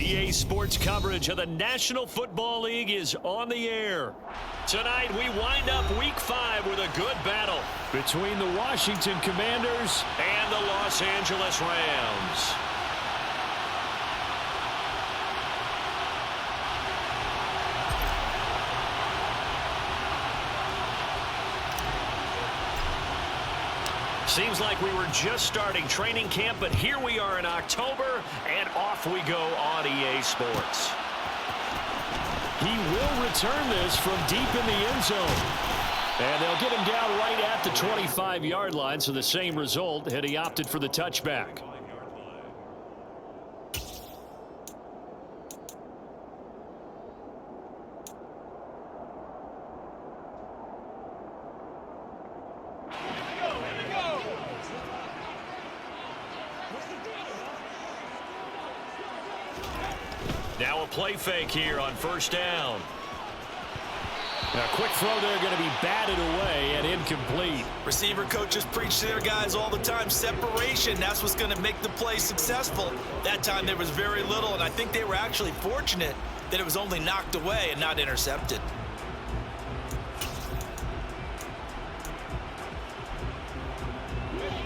EA Sports coverage of the National Football League is on the air. Tonight, we wind up Week 5 with a good battle between the Washington Commanders and the Los Angeles Rams. Seems like we were just starting training camp, but here we are in October, and off we go on EA Sports. He will return this from deep in the end zone. And they'll get him down right at the 25-yard line, so the same result had he opted for the touchback. Now a play fake here on first down. A quick throw there, going to be batted away and incomplete. Receiver coaches preach to their guys all the time. Separation, that's what's going to make the play successful. That time there was very little, and I think they were actually fortunate that it was only knocked away and not intercepted.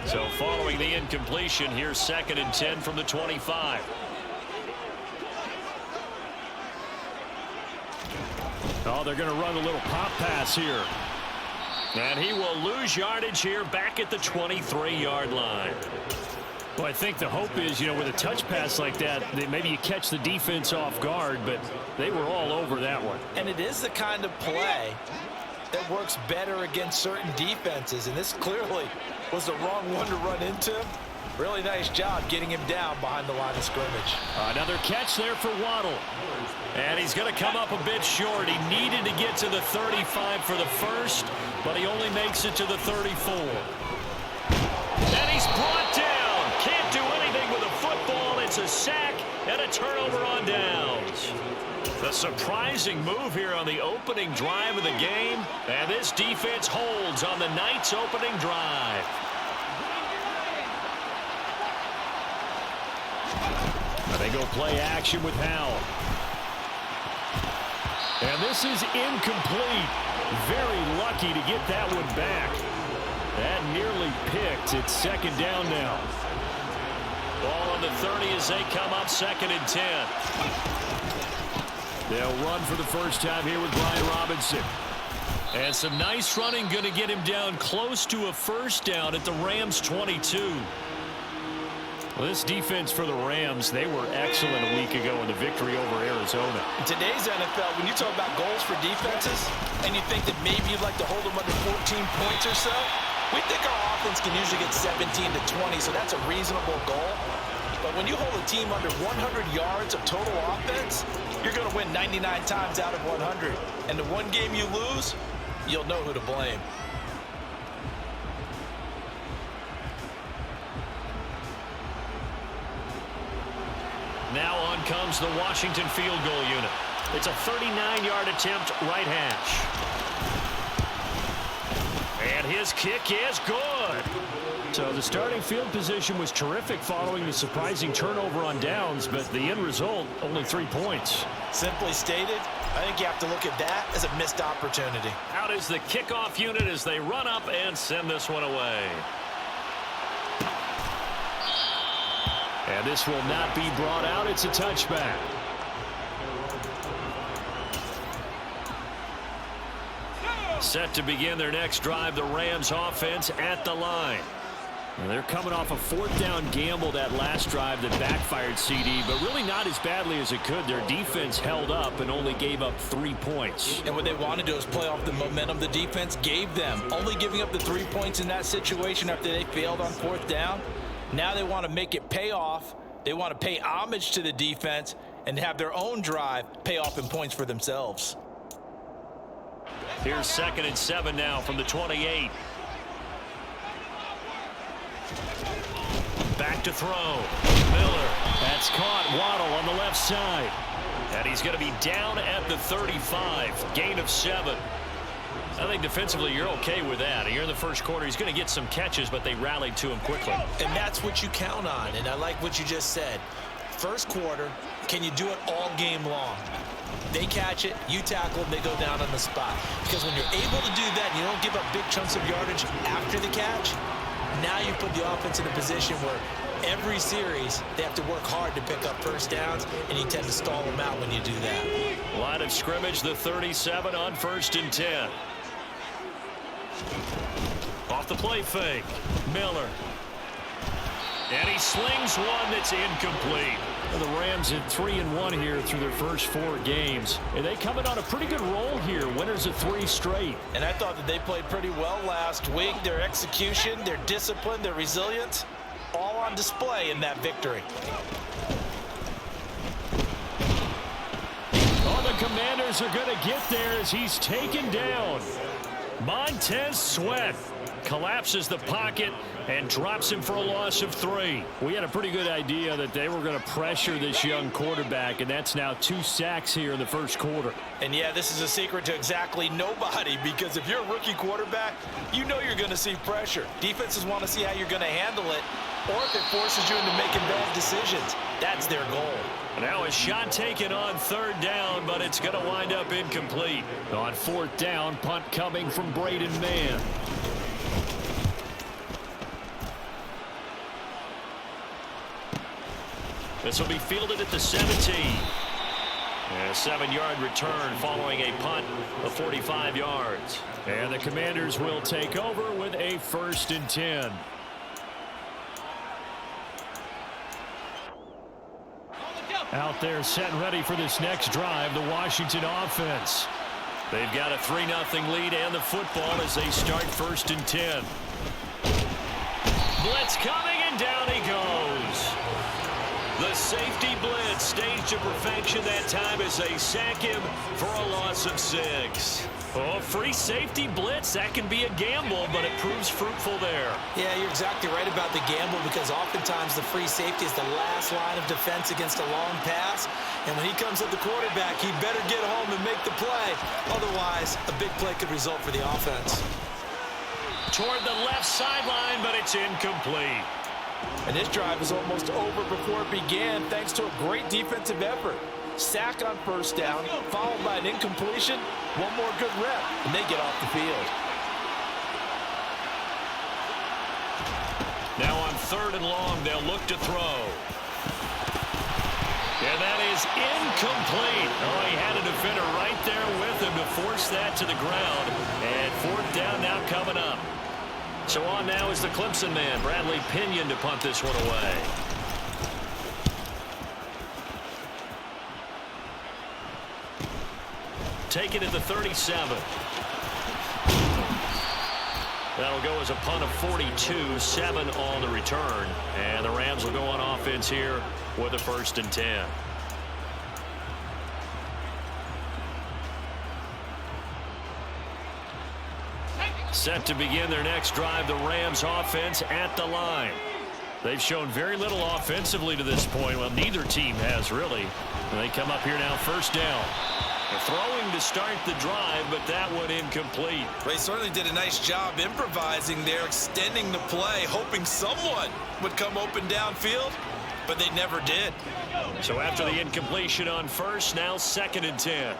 So following the incompletion, here's 2nd and 10 from the 25. Oh, they're going to run a little pop pass here. And he will lose yardage here back at the 23-yard line. Well, I think the hope is, with a touch pass like that maybe you catch the defense off guard, but they were all over that one. And it is the kind of play that works better against certain defenses, and this clearly was the wrong one to run into. Really nice job getting him down behind the line of scrimmage. Another catch there for Waddle. And he's going to come up a bit short. He needed to get to the 35 for the first, but he only makes it to the 34. And he's brought down. Can't do anything with a football. It's a sack and a turnover on downs. The surprising move here on the opening drive of the game. And this defense holds on the night's opening drive. They go play action with Howell. And this is incomplete. Very lucky to get that one back. That nearly picked. It's 2nd down now. Ball on the 30 as they come up 2nd and 10. They'll run for the first time here with Brian Robinson. And some nice running going to get him down close to a first down at the Rams 22. Well, this defense for the Rams, they were excellent a week ago in the victory over Arizona. In today's NFL, when you talk about goals for defenses, and you think that maybe you'd like to hold them under 14 points or so, we think our offense can usually get 17 to 20, so that's a reasonable goal. But when you hold a team under 100 yards of total offense, you're going to win 99 times out of 100. And the one game you lose, you'll know who to blame. Now on comes the Washington field goal unit. It's a 39-yard attempt, right hash. And his kick is good. So the starting field position was terrific following the surprising turnover on downs, but the end result, only 3 points. Simply stated, I think you have to look at that as a missed opportunity. Out is the kickoff unit as they run up and send this one away. And this will not be brought out. It's a touchback. Set to begin their next drive, the Rams offense at the line. And they're coming off a 4th down gamble that last drive that backfired CD, but really not as badly as it could. Their defense held up and only gave up 3 points. And what they want to do is play off the momentum the defense gave them. Only giving up the 3 points in that situation after they failed on 4th down. Now they want to make it pay off. They want to pay homage to the defense and have their own drive pay off in points for themselves. Here's 2nd and 7 now from the 28. Back to throw. Miller. That's caught. Waddle on the left side. And he's going to be down at the 35. Gain of 7. I think defensively you're okay with that. Here in the first quarter, he's going to get some catches, but they rallied to him quickly. And that's what you count on, and I like what you just said. first quarter, can you do it all game long? They catch it, you tackle, they go down on the spot. Because when you're able to do that and you don't give up big chunks of yardage after the catch, now you put the offense in a position where every series they have to work hard to pick up first downs, and you tend to stall them out when you do that. Line of scrimmage, the 37 on 1st and 10. Off the play fake, Miller. And he slings one that's incomplete. Well, the Rams at 3-1 here through their first 4 games. And they come in on a pretty good roll here. Winners of 3 straight. And I thought that they played pretty well last week. Their execution, their discipline, their resilience, all on display in that victory. Oh, the Commanders are going to get there as he's taken down. Montez Sweat collapses the pocket and drops him for a loss of 3. We had a pretty good idea that they were going to pressure this young quarterback, and that's now 2 sacks here in the first quarter. And yeah, this is a secret to exactly nobody, because if you're a rookie quarterback, you know you're going to see pressure. Defenses want to see how you're going to handle it, or if it forces you into making bad decisions. That's their goal. Now a shot taken on 3rd down, but it's going to wind up incomplete. On 4th down, punt coming from Braden Mann. This will be fielded at the 17. And a 7-yard return following a punt of 45 yards. And the Commanders will take over with a 1st and 10. Out there set and ready for this next drive, the Washington offense. They've got a 3-0 lead and the football as they start 1st and 10. Blitz coming, and down he goes. The safety blitz staged to perfection that time as they sack him for a loss of 6. Oh, free safety blitz, that can be a gamble, but it proves fruitful there. Yeah, you're exactly right about the gamble, because oftentimes the free safety is the last line of defense against a long pass. And when he comes at the quarterback, he better get home and make the play. Otherwise, a big play could result for the offense. Toward the left sideline, but it's incomplete. And this drive was almost over before it began, thanks to a great defensive effort. Sack on 1st down, followed by an incompletion. One more good rep, and they get off the field. Now on 3rd and long, they'll look to throw. And that is incomplete. Oh, he had a defender right there with him to force that to the ground. And 4th down now coming up. So on now is the Clemson man, Bradley Pinion, to punt this one away. Taken at the 37. That'll go as a punt of 42, 7 on the return. And the Rams will go on offense here with a 1st and 10. Set to begin their next drive, the Rams offense at the line. They've shown very little offensively to this point. Well, neither team has, really. And they come up here now, 1st down. They're throwing to start the drive, but that one incomplete. They certainly did a nice job improvising there, extending the play, hoping someone would come open downfield, but they never did. So after the incompletion on 1st, now 2nd and 10.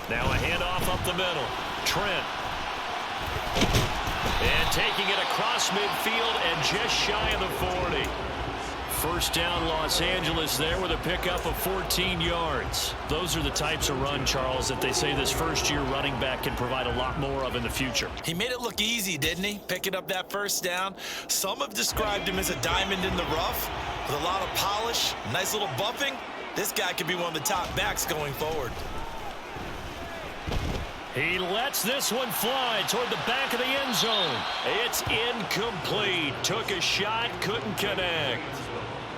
Now a handoff up the middle. Trent. And taking it across midfield and just shy of the 40. 1st down, Los Angeles there with a pickup of 14 yards. Those are the types of run, Charles, that they say this first-year running back can provide a lot more of in the future. He made it look easy, didn't he? Picking up that 1st down. Some have described him as a diamond in the rough with a lot of polish, nice little bumping. This guy could be one of the top backs going forward. He lets this one fly toward the back of the end zone. It's incomplete. Took a shot, couldn't connect.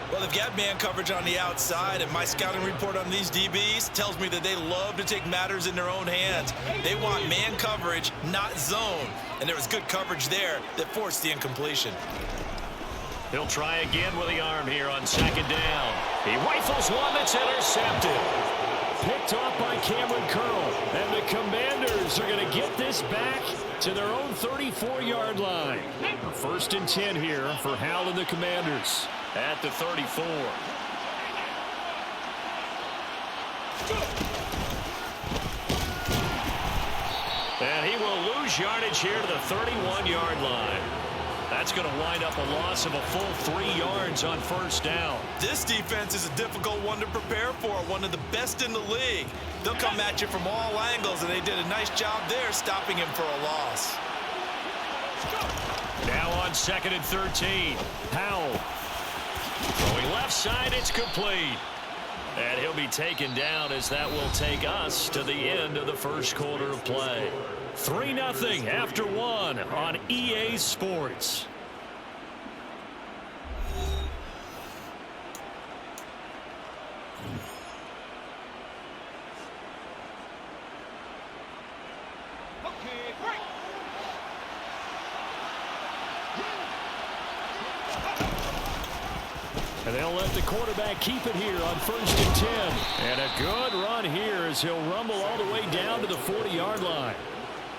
Well, they've got man coverage on the outside, and my scouting report on these DBs tells me that they love to take matters in their own hands. They want man coverage, not zone. And there was good coverage there that forced the incompletion. He'll try again with the arm here on 2nd down. He rifles one that's intercepted. picked off by Cameron Curl. And the Commanders are going to get this back to their own 34-yard line. First and 10 here for Hal and the Commanders at the 34. And he will lose yardage here to the 31-yard line. That's going to wind up a loss of a full 3 yards on first down. This defense is a difficult one to prepare for, one of the best in the league. They'll come at you from all angles, and they did a nice job there stopping him for a loss. Now on 2nd and 13, Howell. Throwing left side, it's complete. And he'll be taken down as that will take us to the end of the first quarter of play. 3-0 after 1 on EA Sports. And they'll let the quarterback keep it here on 1st and 10. And a good run here as he'll rumble all the way down to the 40-yard line.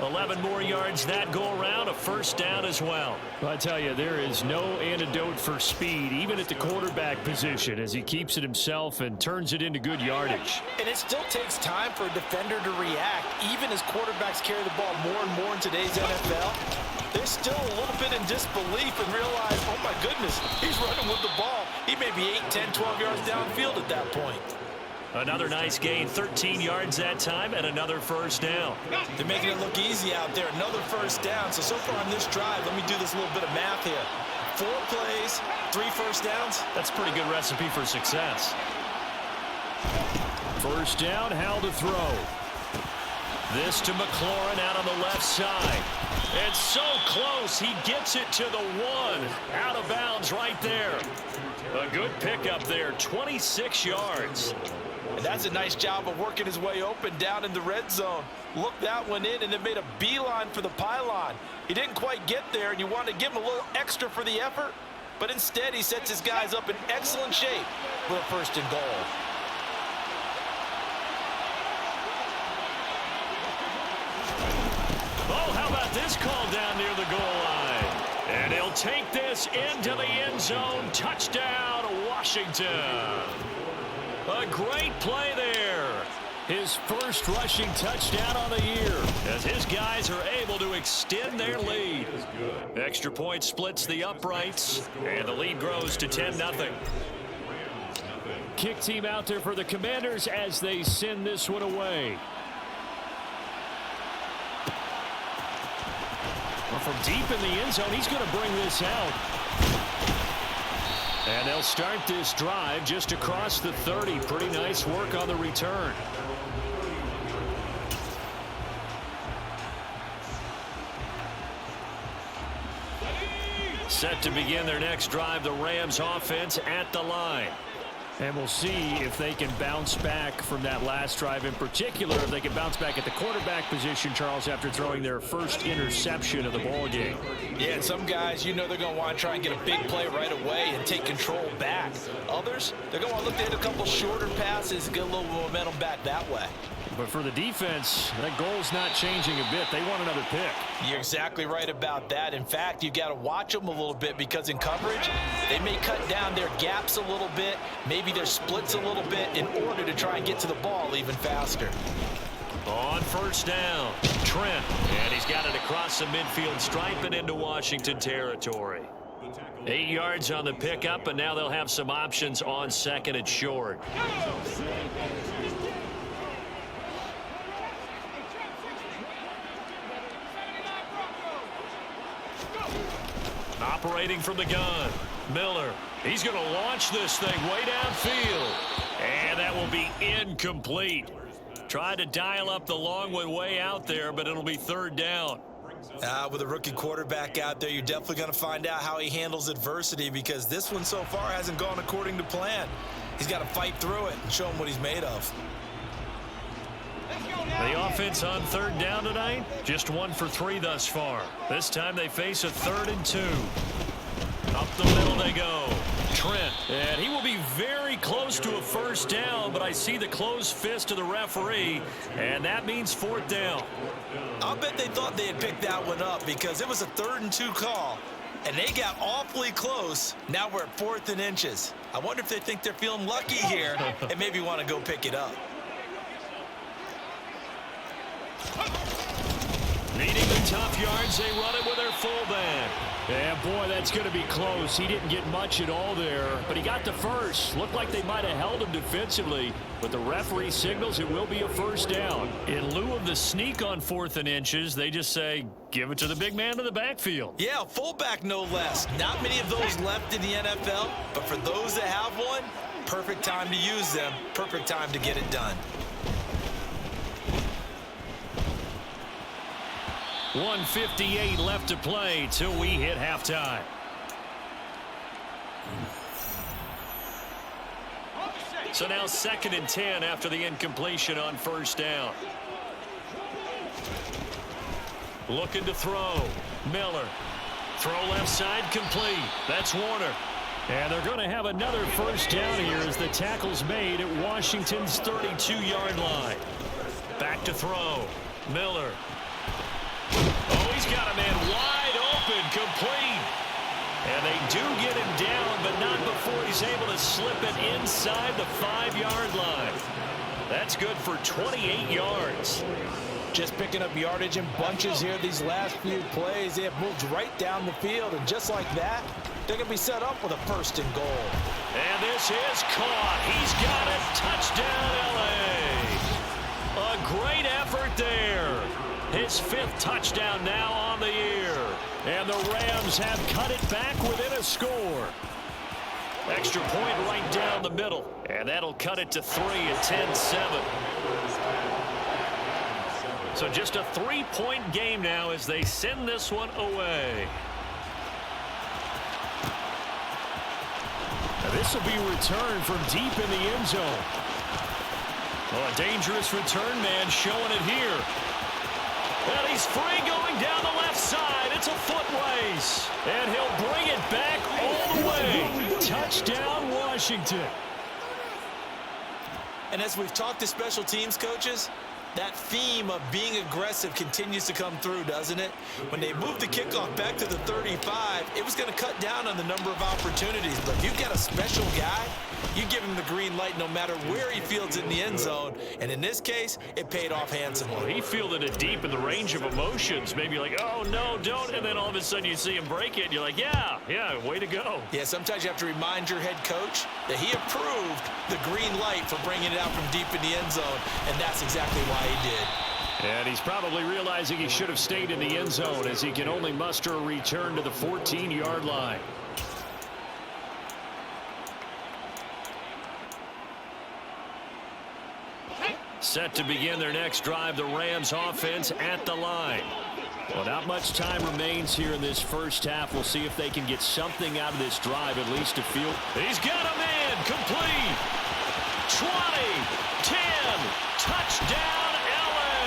11 more yards that go around, a first down as well. I tell you, there is no antidote for speed, even at the quarterback position, as he keeps it himself and turns it into good yardage. And it still takes time for a defender to react, even as quarterbacks carry the ball more and more in today's NFL. They're still a little bit in disbelief and realize, oh my goodness, he's running with the ball. He may be 8, 10, 12 yards downfield at that point. Another nice gain, 13 yards that time, and another first down. They're making it look easy out there. Another first down. So far on this drive, let me do this little bit of math here. 4 plays, 3 first downs. That's a pretty good recipe for success. First down, Hal to throw. This to McLaurin out on the left side. It's so close, he gets it to the 1. Out of bounds right there. A good pickup there, 26 yards. And that's a nice job of working his way open down in the red zone. Looked that one in and then made a beeline for the pylon. He didn't quite get there, and you want to give him a little extra for the effort. But instead, he sets his guys up in excellent shape for a 1st and goal. Oh, how about this call down near the goal line? And he'll take this into the end zone. Touchdown, Washington. A great play there. His first rushing touchdown on the year as his guys are able to extend their lead. Extra point splits the uprights, and the lead grows to 10-0. Kick team out there for the Commanders as they send this one away. Well, from deep in the end zone, he's going to bring this out. And they'll start this drive just across the 30. Pretty nice work on the return. Set to begin their next drive, the Rams offense at the line. And we'll see if they can bounce back from that last drive in particular, if they can bounce back at the quarterback position, Charles, after throwing their first interception of the ball game. Yeah, and some guys, you know they're going to want to try and get a big play right away and take control back. Others, they're going to want to look to hit a couple shorter passes and get a little momentum back that way. But for the defense, that goal's not changing a bit. They want another pick. You're exactly right about that. In fact, you've got to watch them a little bit because in coverage, they may cut down their gaps a little bit, maybe their splits a little bit in order to try and get to the ball even faster. On first down, Trent. And he's got it across the midfield stripe and into Washington territory. 8 yards on the pickup, and now they'll have some options on 2nd and short. Operating from the gun, Miller. He's going to launch this thing way downfield. And that will be incomplete. Tried to dial up the long one way out there, but it'll be 3rd down. With a rookie quarterback out there, you're definitely going to find out how he handles adversity because this one so far hasn't gone according to plan. He's got to fight through it and show him what he's made of. The offense on 3rd down tonight, just 1 for 3 thus far. This time they face a 3rd and 2. Up the middle they go. Trent. And he will be very close to a first down, but I see the closed fist of the referee, and that means 4th down. I'll bet they thought they had picked that one up because it was a 3rd and 2 call, and they got awfully close. Now we're at 4th and inches. I wonder if they think they're feeling lucky here and maybe want to go pick it up. Needing the tough yards, they run it with their fullback. Yeah, boy, that's going to be close. He didn't get much at all there, but he got the first. Looked like they might have held him defensively, but the referee signals it will be a first down. In lieu of the sneak on 4th and inches, they just say, give it to the big man in the backfield. Yeah, fullback no less. Not many of those left in the NFL, but for those that have one, perfect time to use them, perfect time to get it done. 1:58 left to play till we hit halftime. So now 2nd and 10 after the incompletion on first down. Looking to throw. Miller. Throw left side complete. That's Warner. And they're going to have another first down here as the tackle's made at Washington's 32-yard line. Back to throw. Miller. Oh, he's got a man wide open, complete. And they do get him down, but not before he's able to slip it inside the 5-yard line. That's good for 28 yards. Just picking up yardage in bunches here these last few plays. They have moved right down the field, and just like that, they're going to be set up with a 1st and goal. And this is caught. He's got it. Touchdown, L.A. A great effort there. His 5th touchdown now on the year. And the Rams have cut it back within a score. Extra point right down the middle. And that'll cut it to 3 at 10-7. So just a 3-point game now as they send this one away. Now this will be returned from deep in the end zone. Oh, a dangerous return man showing it here. And he's free going down the left side. It's a foot race. And he'll bring it back all the way. Touchdown, Washington. And as we've talked to special teams coaches, that theme of being aggressive continues to come through, doesn't it? When they moved the kickoff back to the 35, it was going to cut down on the number of opportunities. But if you've got a special guy, you give him the green light no matter where he fields in the end zone. And in this case, it paid off handsomely. Well, he fielded it deep in the range of emotions. Maybe like, oh, no, don't. And then all of a sudden you see him break it. And you're like, yeah, way to go. Yeah, sometimes you have to remind your head coach that he approved the green light for bringing it out from deep in the end zone. And that's exactly why he did. And he's probably realizing he should have stayed in the end zone as he can only muster a return to the 14-yard line. Set to begin their next drive, the Rams offense at the line. Well, not much time remains here in this first half. We'll see if they can get something out of this drive, at least to feel. He's got a man, complete. 20, 10, touchdown, L.A.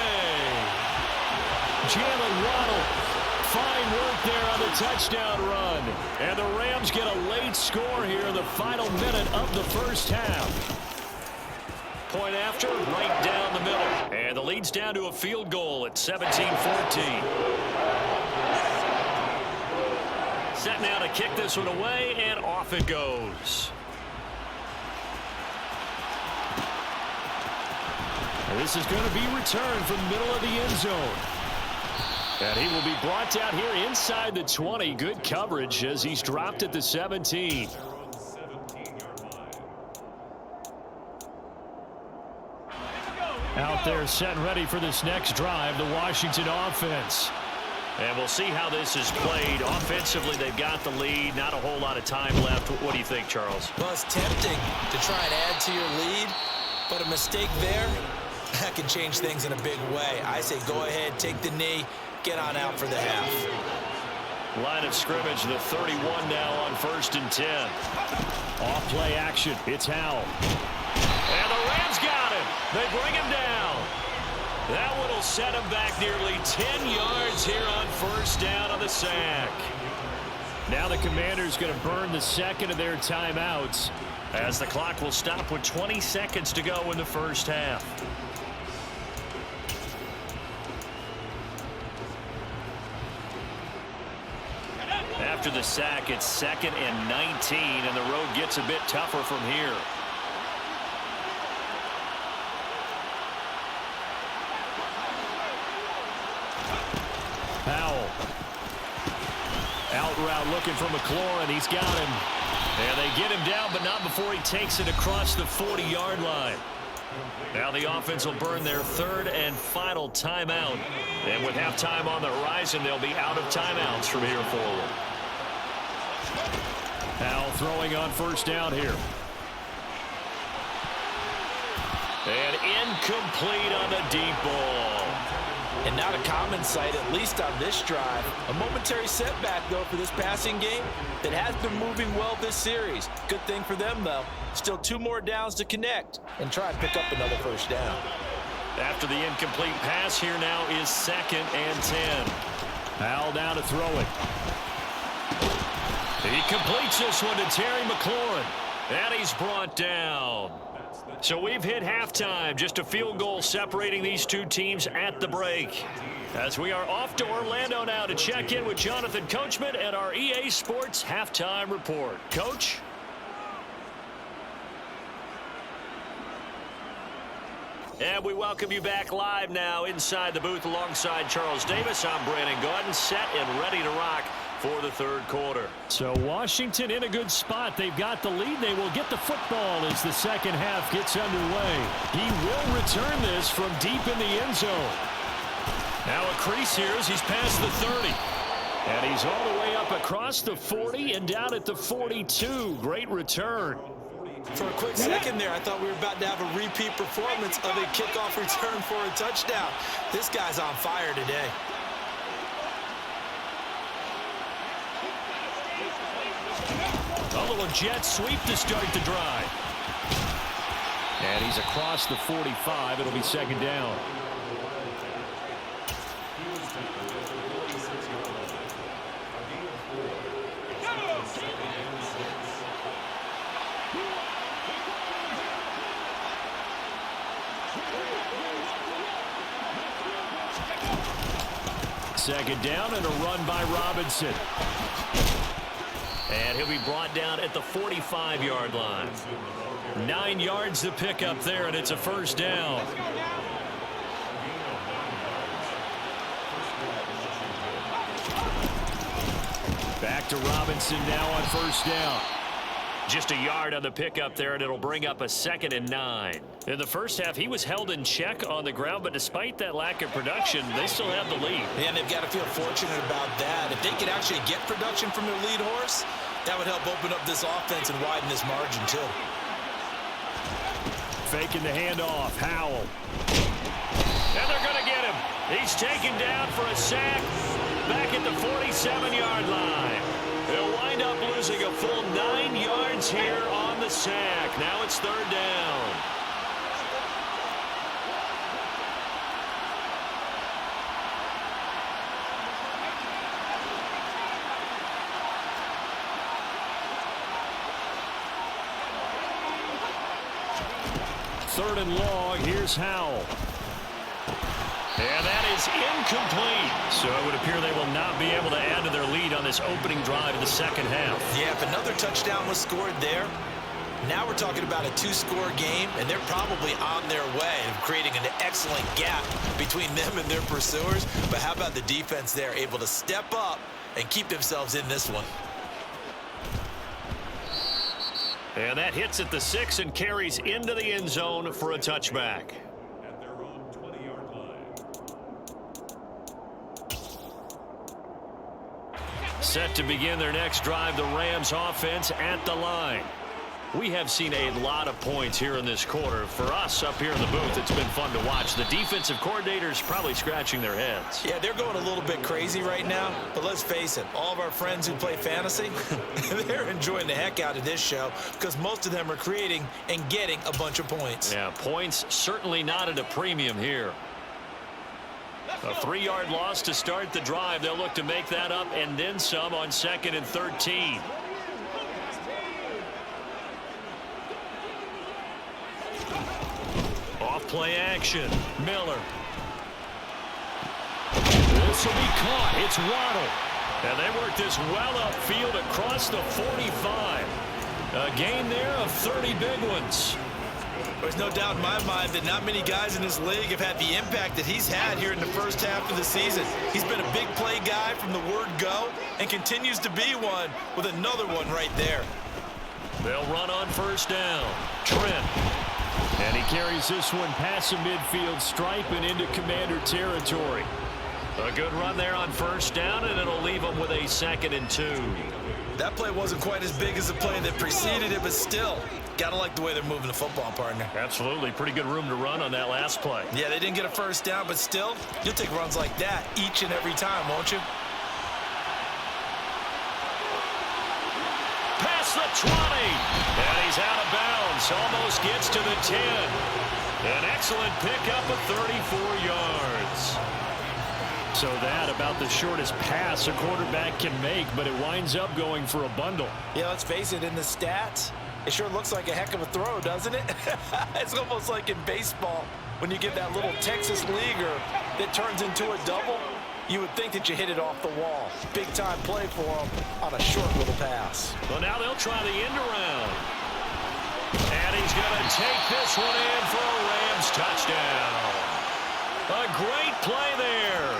Jalen Waddle, fine work there on the touchdown run. And the Rams get a late score here in the final minute of the first half. Point after, right down the middle. And the lead's down to a field goal at 17-14. Set now to kick this one away, and off it goes. And this is going to be returned from the middle of the end zone. And he will be brought down here inside the 20. Good coverage as he's dropped at the 17. Out there set and ready for this next drive, the Washington offense. And we'll see how this is played. Offensively, they've got the lead. Not a whole lot of time left. What do you think, Charles? Well, it's tempting to try and add to your lead, but a mistake there, that can change things in a big way. I say go ahead, take the knee, get on out for the half. Line of scrimmage, the 31 now on 1st and 10. Off play action. It's Howell. And the Rams got him. They bring him down. That one will set him back nearly 10 yards here on 1st down on the sack. Now the Commanders going to burn the second of their timeouts, as the clock will stop with 20 seconds to go in the first half. After the sack, it's 2nd and 19, and the road gets a bit tougher from here. Powell. Out route looking for McLaurin. He's got him. And they get him down, but not before he takes it across the 40-yard line. Now the offense will burn their 3rd and final timeout. And with halftime on the horizon, they'll be out of timeouts from here forward. Powell throwing on first down here. And incomplete on the deep ball. And not a common sight, at least on this drive. A momentary setback, though, for this passing game that has been moving well this series. Good thing for them, though. Still 2 more downs to connect and try and pick up another first down. After the incomplete pass, here now is 2nd and 10. Powell down to throw it. He completes this one to Terry McLaurin. And he's brought down. So we've hit halftime. Just a field goal separating these two teams at the break. As we are off to Orlando now to check in with Jonathan Coachman and our EA Sports Halftime Report. Coach? And we welcome you back live now inside the booth alongside Charles Davis. I'm Brandon Gordon, set and ready to rock for the 3rd quarter. So Washington in a good spot. They've got the lead. They will get the football as the second half gets underway. He will return this from deep in the end zone. Now a crease here as he's past the 30. And he's all the way up across the 40 and down at the 42. Great return. For a quick second there, I thought we were about to have a repeat performance of a kickoff return for a touchdown. This guy's on fire today. A little jet sweep to start the drive. And he's across the 45. It'll be 2nd down. Second down and a run by Robinson. And he'll be brought down at the 45-yard line. 9 yards to pick up there, and it's a first down. Back to Robinson now on first down. Just a yard on the pickup there, and it'll bring up a 2nd and 9. In the first half, he was held in check on the ground, but despite that lack of production, they still have the lead. And they've got to feel fortunate about that. If they could actually get production from their lead horse, that would help open up this offense and widen this margin, too. Faking the handoff. Howell. And they're going to get him. He's taken down for a sack back at the 47-yard line. They'll wind up losing a full 9 yards here on the sack. Now it's 3rd down. Third and long. Here's Howell. And that is incomplete. So it would appear they will not be able to add to their lead on this opening drive of the second half. Yeah, if another touchdown was scored there, now we're talking about a 2-score game, and they're probably on their way of creating an excellent gap between them and their pursuers. But how about the defense there, able to step up and keep themselves in this one? And that hits at the 6 and carries into the end zone for a touchback. Set to begin their next drive, the Rams offense at the line. We have seen a lot of points here in this quarter. For us up here in the booth, it's been fun to watch. The defensive coordinators probably scratching their heads. Yeah, they're going a little bit crazy right now, but let's face it, all of our friends who play fantasy, they're enjoying the heck out of this show because most of them are creating and getting a bunch of points. Yeah, points certainly not at a premium here. A 3-yard loss to start the drive. They'll look to make that up and then some on 2nd and 13. Off play action. Miller. This will be caught. It's Waddle. And they work this well upfield across the 45. A gain there of 30 big ones. There's no doubt in my mind that not many guys in this league have had the impact that he's had here in the first half of the season. He's been a big play guy from the word go and continues to be one with another one right there. They'll run on first down. Trent. And he carries this one past the midfield stripe and into Commander territory. A good run there on first down, and it'll leave them with a 2nd and 2. That play wasn't quite as big as the play that preceded it, but still, gotta like the way they're moving the football, partner. Absolutely. Pretty good room to run on that last play. Yeah, they didn't get a first down, but still, you'll take runs like that each and every time, won't you? Past the 20. And he's out of bounds. Almost gets to the 10. An excellent pickup of 34 yards. So that about the shortest pass a quarterback can make, but it winds up going for a bundle. Yeah, let's face it, in the stats, it sure looks like a heck of a throw, doesn't it? It's almost like in baseball when you get that little Texas leaguer that turns into a double. You would think that you hit it off the wall. Big time play for him on a short little pass. Well, now they'll try the end around. And he's going to take this one in for a Rams touchdown. A great play there.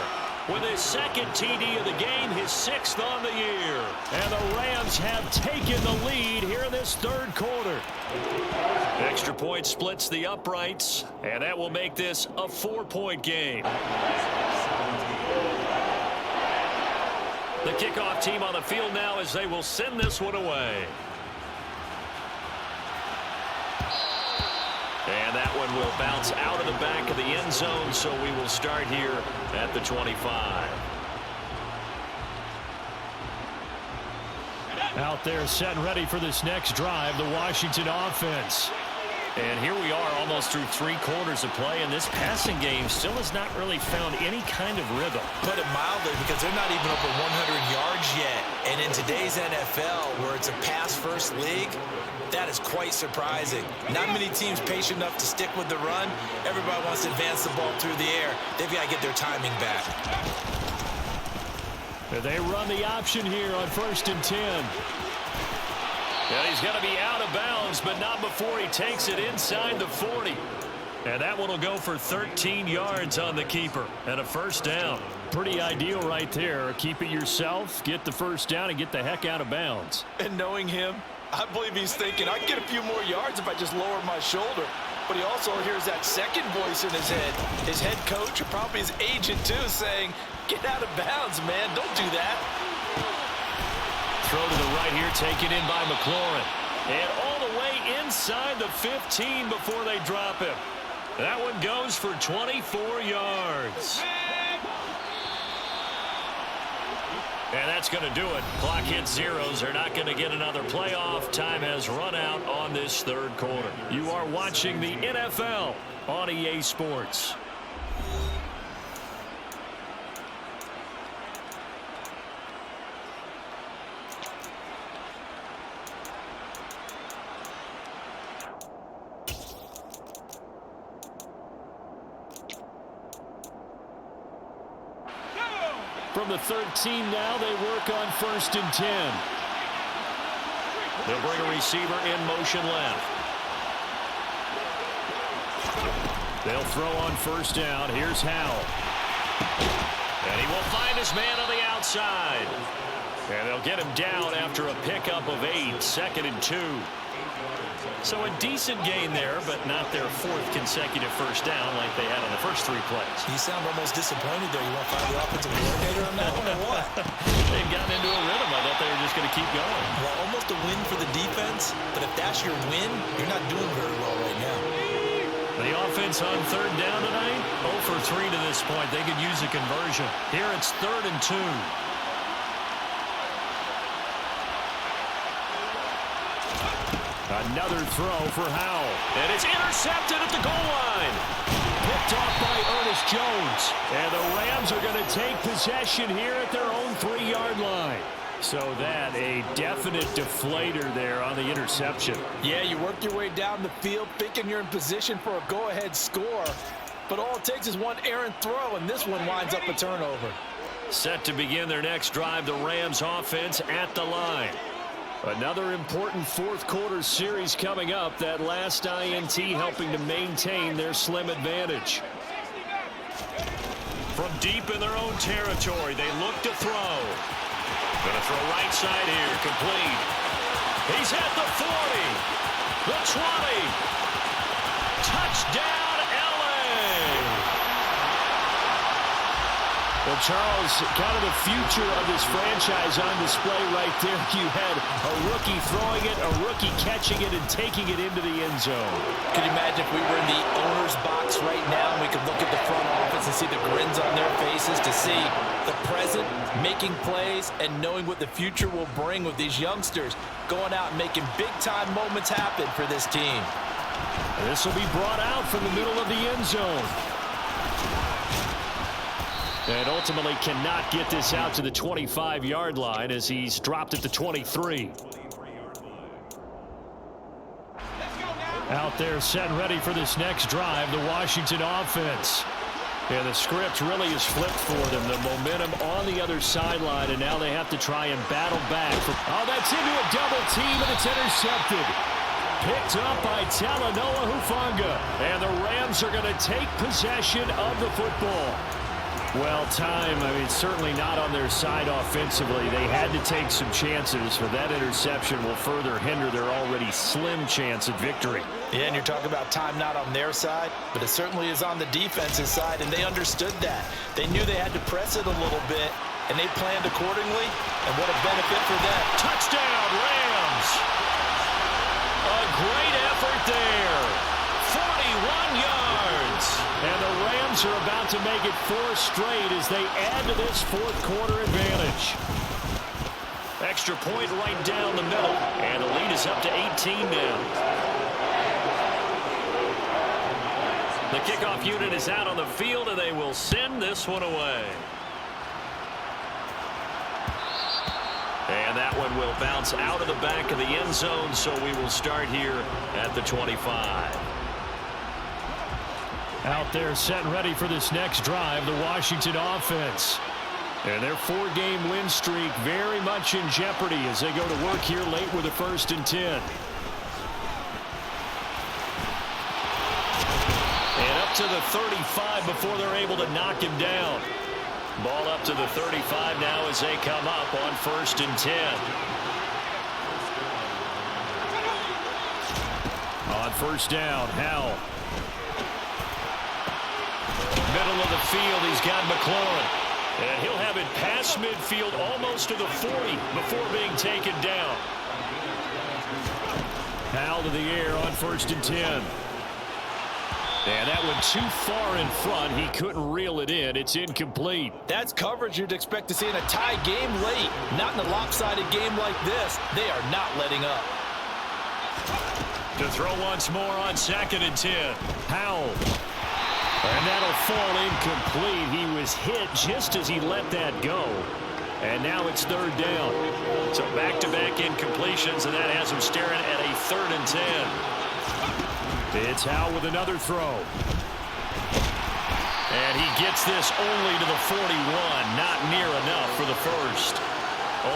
With his 2nd TD of the game, his 6th on the year. And the Rams have taken the lead here in this 3rd quarter. Extra point splits the uprights, and that will make this a 4-point game. The kickoff team on the field now as they will send this one away. And that one will bounce out of the back of the end zone, so we will start here at the 25. Out there set and ready for this next drive, the Washington offense. And here we are almost through 3 quarters of play, and this passing game still has not really found any kind of rhythm. Put it mildly, because they're not even over 100 yards yet. And in today's NFL, where it's a pass-first league, that is quite surprising. Not many teams patient enough to stick with the run. Everybody wants to advance the ball through the air. They've got to get their timing back. They run the option here on 1st and 10. And he's going to be out of bounds, but not before he takes it inside the 40. And that one will go for 13 yards on the keeper and a first down. Pretty ideal right there. Keep it yourself, get the first down, and get the heck out of bounds. And knowing him, I believe he's thinking, I can get a few more yards if I just lower my shoulder. But he also hears that second voice in his head. His head coach, or probably his agent too, saying, get out of bounds, man. Don't do that. Throw to the right here, taken in by McLaurin. And all the way inside the 15 before they drop him. That one goes for 24 yards. And that's going to do it. Clock hits zeros. They're not going to get another playoff. Time has run out on this 3rd quarter. You are watching the NFL on EA Sports. From the 13 now, they work on 1st and 10. They'll bring a receiver in motion left. They'll throw on first down. Here's Howell. And he will find his man on the outside. And they'll get him down after a pickup of 8, 2nd and 2. So a decent gain there, but not their 4th consecutive first down like they had on the first 3 plays. You sound almost disappointed there. You want to find the offensive coordinator on that one or what? They've gotten into a rhythm. I thought they were just going to keep going. Well, almost a win for the defense, but if that's your win, you're not doing very well right now. The offense on 3rd down tonight, 0 for 3 to this point. They could use a conversion. Here it's 3rd and 2. Another throw for Howell. And it's intercepted at the goal line. Picked off by Ernest Jones. And the Rams are going to take possession here at their own 3-yard line. So that a definite deflator there on the interception. Yeah, you work your way down the field thinking you're in position for a go-ahead score. But all it takes is one errant throw, and this one winds up a turnover. Set to begin their next drive, the Rams offense at the line. Another important fourth-quarter series coming up. That last INT helping to maintain their slim advantage. From deep in their own territory, they look to throw. Going to throw right side here, complete. He's at the 40, the 20. Touchdown, LA! Well, Charles, kind of the future of this franchise on display right there. You had a rookie throwing it, a rookie catching it, and taking it into the end zone. Could you imagine if we were in the owner's box right now and we could look at the front office and see the grins on their faces, to see the present making plays and knowing what the future will bring with these youngsters going out and making big-time moments happen for this team. This will be brought out from the middle of the end zone. And ultimately cannot get this out to the 25-yard line as he's dropped at the 23. Out there set and ready for this next drive, the Washington offense. And the script really is flipped for them. The momentum on the other sideline, and now they have to try and battle back. Oh, that's into a double team, and it's intercepted. Picked up by Talanoa Hufanga. And the Rams are going to take possession of the football. Well, time, certainly not on their side offensively. They had to take some chances, but that interception will further hinder their already slim chance at victory. Yeah, and you're talking about time not on their side, but it certainly is on the defensive side, and they understood that. They knew they had to press it a little bit, and they planned accordingly, and what a benefit for them. Touchdown, Rams! A great effort there. 41 yards. And the Rams are about to make it 4 straight as they add to this fourth-quarter advantage. Extra point right down the middle, and the lead is up to 18 now. The kickoff unit is out on the field, and they will send this one away. And that one will bounce out of the back of the end zone, so we will start here at the 25. Out there set and ready for this next drive, the Washington offense. And their 4-game win streak very much in jeopardy as they go to work here late with a 1st and 10. And up to the 35 before they're able to knock him down. Ball up to the 35 now as they come up on 1st and 10. On 1st down, Howell. Middle of the field, he's got McLaurin. And he'll have it past midfield almost to the 40 before being taken down. Howell to the air on 1st and 10. And that one too far in front. He couldn't reel it in. It's incomplete. That's coverage you'd expect to see in a tie game late. Not in a lopsided game like this. They are not letting up. To throw once more on 2nd and 10. Howell. And that'll fall incomplete. He was hit just as he let that go. And now it's 3rd down. So back-to-back incompletions, and that has him staring at a 3rd and 10. It's Howell with another throw. And he gets this only to the 41. Not near enough for the first.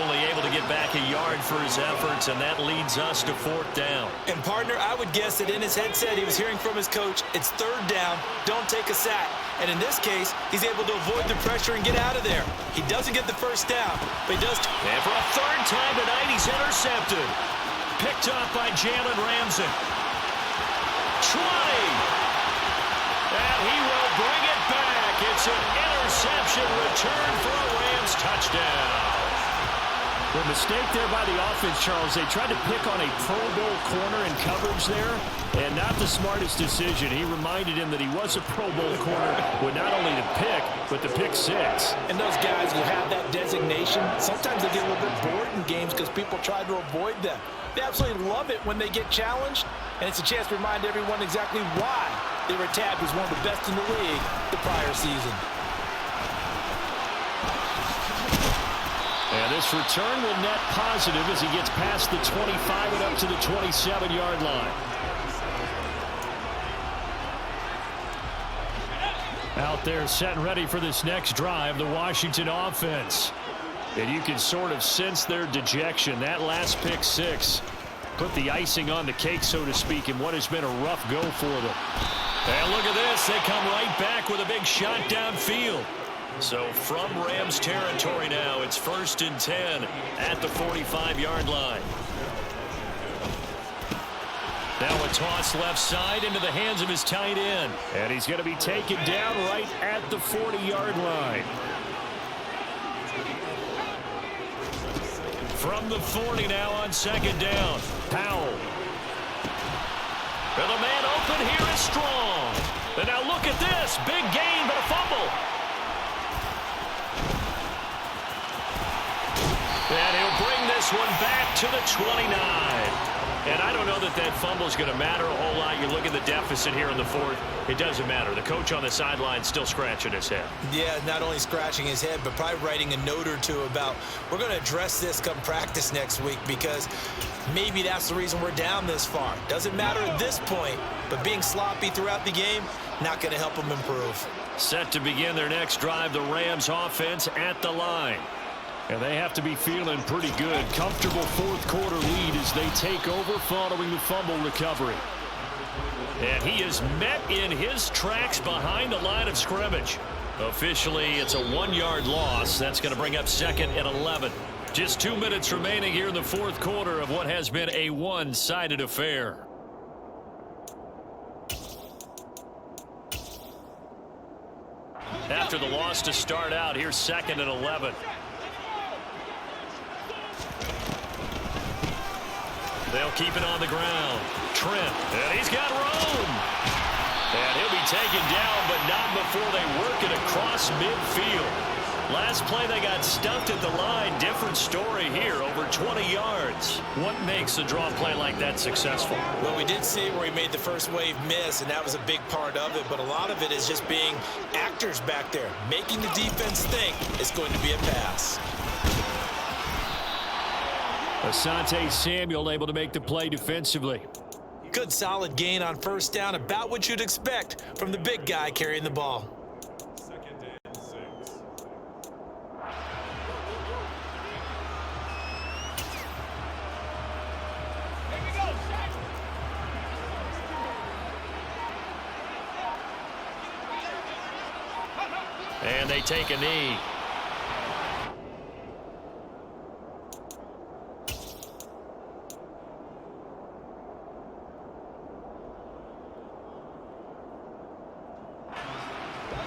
Only able to get back a yard for his efforts, and that leads us to 4th down. And, partner, I would guess that in his headset he was hearing from his coach, it's 3rd down, don't take a sack. And in this case, he's able to avoid the pressure and get out of there. He doesn't get the 1st down, but he does. And for a 3rd time tonight, he's intercepted. Picked up by Jalen Ramsey. 20. And he will bring it back. It's an interception return for a Rams touchdown. The mistake there by the offense, Charles, they tried to pick on a Pro Bowl corner in coverage there, and not the smartest decision. He reminded him that he was a Pro Bowl corner with not only the pick, but the pick 6. And those guys who have that designation, sometimes they get a little bit bored in games because people try to avoid them. They absolutely love it when they get challenged, And it's a chance to remind everyone exactly why they were tabbed as one of the best in the league the prior season. And this return will net positive as he gets past the 25 and up to the 27-yard line. Out there set and ready for this next drive, the Washington offense. And you can sort of sense their dejection. That last pick six put the icing on the cake, so to speak, in what has been a rough go for them. And look at this. They come right back with a big shot downfield. So from Rams territory now, it's 1st and 10 at the 45-yard line. Now a toss left side into the hands of his tight end. And he's going to be taken down right at the 40-yard line. From the 40 now on 2nd down. Powell. And the man open here is Strong. And now look at this. Big gain, but a fumble. And he'll bring this one back to the 29. And I don't know that that fumble is going to matter a whole lot. You look at the deficit here in the 4th. It doesn't matter. The coach on the sideline still scratching his head. Yeah, not only scratching his head, but probably writing a note or two about, we're going to address this come practice next week, because maybe that's the reason we're down this far. Doesn't matter at this point, but being sloppy throughout the game, not going to help them improve. Set to begin their next drive, the Rams offense at the line. And they have to be feeling pretty good. Comfortable 4th quarter lead as they take over following the fumble recovery. And he is met in his tracks behind the line of scrimmage. Officially, it's a 1-yard loss. That's going to bring up 2nd and 11. Just 2 minutes remaining here in the 4th quarter of what has been a one-sided affair. After the loss to start out, here's 2nd and 11. They'll keep it on the ground. Trent, and he's got room. And he'll be taken down, but not before they work it across midfield. Last play, they got stuffed at the line. Different story here, over 20 yards. What makes a draw play like that successful? Well, we did see where he made the first wave miss, and that was a big part of it. But a lot of it is just being actors back there, making the defense think it's going to be a pass. Asante Samuel able to make the play defensively. Good solid gain on 1st down, about what you'd expect from the big guy carrying the ball. And they take a knee.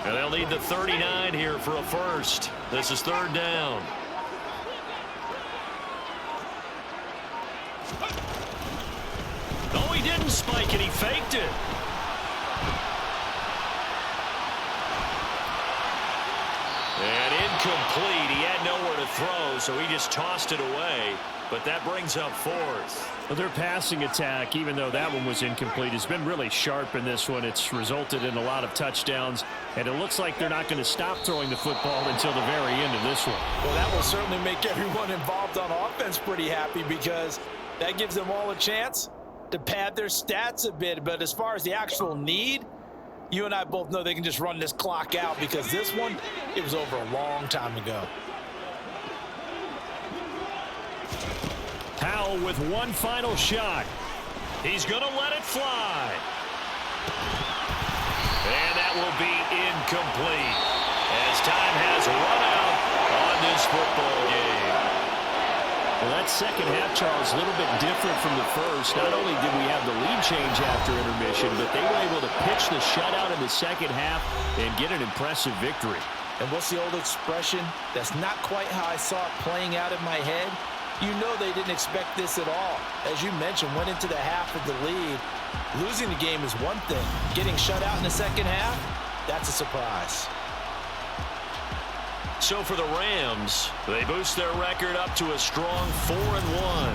And they'll need the 39 here for a first. This is 3rd down. No, he didn't spike it. He faked it. And incomplete. He had nowhere to throw, so he just tossed it away. But that brings up 4th. Well, their passing attack, even though that one was incomplete, has been really sharp in this one. It's resulted in a lot of touchdowns, and it looks like they're not going to stop throwing the football until the very end of this one. Well, that will certainly make everyone involved on offense pretty happy, because that gives them all a chance to pad their stats a bit. But as far as the actual need, you and I both know they can just run this clock out, because this one, it was over a long time ago. Powell with one final shot. He's going to let it fly. And that will be incomplete as time has run out on this football game. Well, that second half, Charles, a little bit different from the first. Not only did we have the lead change after intermission, but they were able to pitch the shutout in the second half and get an impressive victory. And what's the old expression? That's not quite how I saw it playing out in my head. You know they didn't expect this at all. As you mentioned, went into the half with the lead. Losing the game is one thing. Getting shut out in the second half, that's a surprise. So for the Rams, they boost their record up to a strong 4-1.